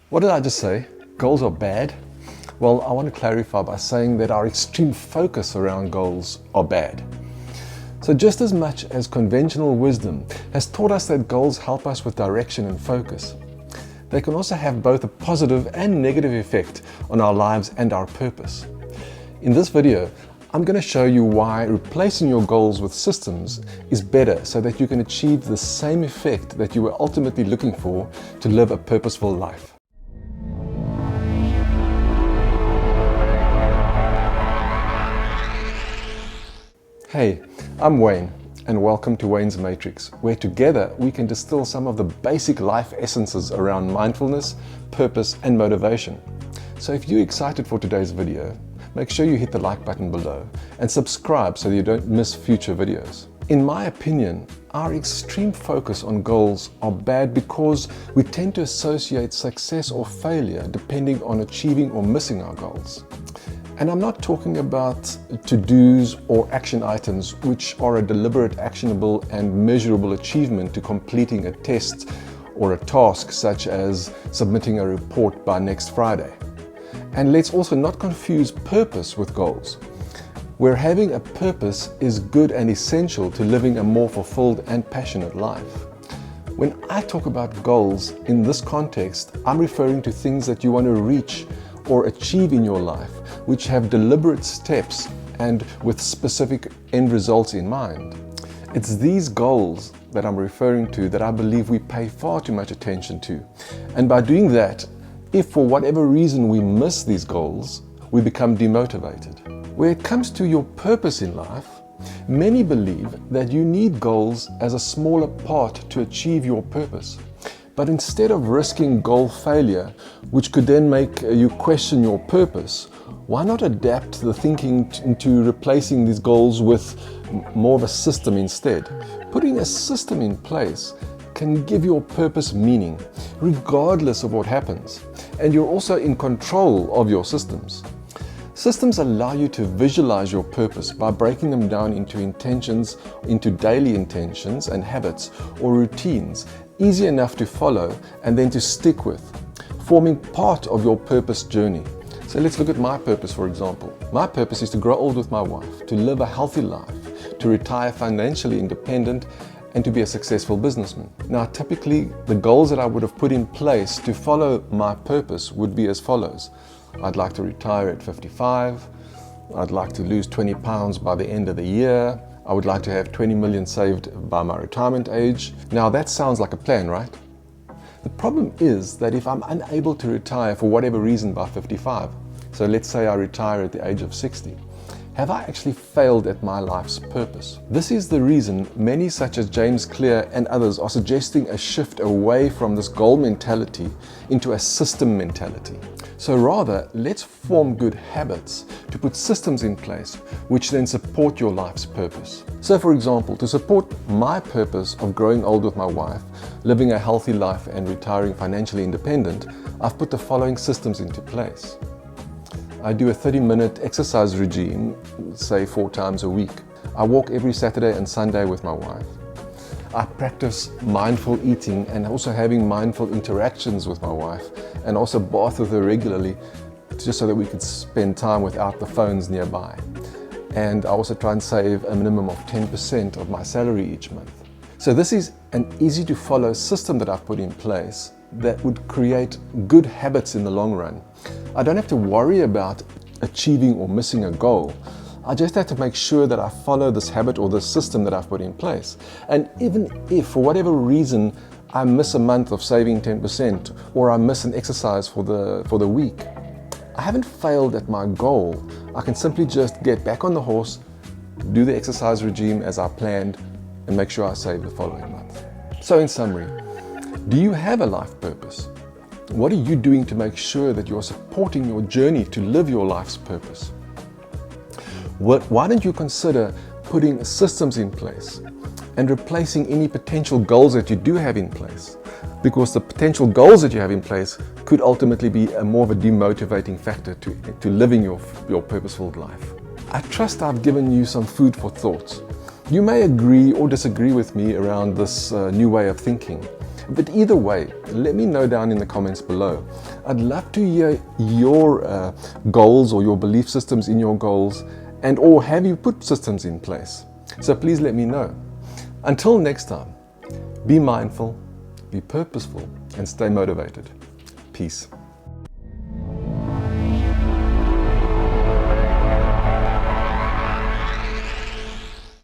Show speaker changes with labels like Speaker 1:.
Speaker 1: What did I just say? Goals are bad? Well, I want to clarify by saying that our extreme focus around goals are bad. So just as much as conventional wisdom has taught us that goals help us with direction and focus, they can also have both a positive and negative effect on our lives and our purpose. In this video, I'm going to show you why replacing your goals with systems is better so that you can achieve the same effect that you were ultimately looking for to live a purposeful life. Hey, I'm Wayne, and welcome to Wayne's Matrix, where together we can distill some of the basic life essences around mindfulness, purpose, and motivation. So if you're excited for today's video, make sure you hit the like button below and subscribe so that you don't miss future videos. In my opinion, our extreme focus on goals are bad because we tend to associate success or failure depending on achieving or missing our goals. And I'm not talking about to-dos or action items which are a deliberate, actionable and measurable achievement to completing a test or a task such as submitting a report by next Friday. And let's also not confuse purpose with goals, where having a purpose is good and essential to living a more fulfilled and passionate life. When I talk about goals in this context, I'm referring to things that you want to reach or achieve in your life, which have deliberate steps and with specific end results in mind. It's these goals that I'm referring to that I believe we pay far too much attention to. And by doing that, if for whatever reason we miss these goals, we become demotivated. Where it comes to your purpose in life, many believe that you need goals as a smaller part to achieve your purpose. But instead of risking goal failure, which could then make you question your purpose, why not adapt the thinking into replacing these goals with more of a system instead? Putting a system in place can give your purpose meaning, regardless of what happens. And you're also in control of your systems. Systems allow you to visualize your purpose by breaking them down into daily intentions and habits or routines, easy enough to follow and then to stick with, forming part of your purpose journey. So let's look at my purpose, for example. My purpose is to grow old with my wife, to live a healthy life, to retire financially independent, and to be a successful businessman. Now, typically, the goals that I would have put in place to follow my purpose would be as follows. I'd like to retire at 55. I'd like to lose 20 pounds by the end of the year. I would like to have 20 million saved by my retirement age. Now, that sounds like a plan, right? The problem is that if I'm unable to retire for whatever reason by 55, so let's say I retire at the age of 60, have I actually failed at my life's purpose? This is the reason many such as James Clear and others are suggesting a shift away from this goal mentality into a system mentality. So rather, let's form good habits to put systems in place which then support your life's purpose. So for example, to support my purpose of growing old with my wife, living a healthy life and retiring financially independent, I've put the following systems into place. I do a 30-minute exercise regime, say 4 times a week. I walk every Saturday and Sunday with my wife. I practice mindful eating and also having mindful interactions with my wife, and also bath with her regularly just so that we could spend time without the phones nearby. And I also try and save a minimum of 10% of my salary each month. So this is an easy to follow system that I've put in place that would create good habits in the long run. I don't have to worry about achieving or missing a goal. I just have to make sure that I follow this habit or this system that I've put in place. And even if for whatever reason I miss a month of saving 10% or I miss an exercise for the week, I haven't failed at my goal. I can simply just get back on the horse, do the exercise regime as I planned, and make sure I save the following month. So in summary, do you have a life purpose? What are you doing to make sure that you're supporting your journey to live your life's purpose? Why don't you consider putting systems in place and replacing any potential goals that you do have in place? Because the potential goals that you have in place could ultimately be more of a demotivating factor to living your purposeful life. I trust I've given you some food for thought. You may agree or disagree with me around this new way of thinking. But either way, let me know down in the comments below. I'd love to hear your goals or your belief systems in your goals, and or have you put systems in place? So please let me know. Until next time, be mindful, be purposeful, and stay motivated. Peace.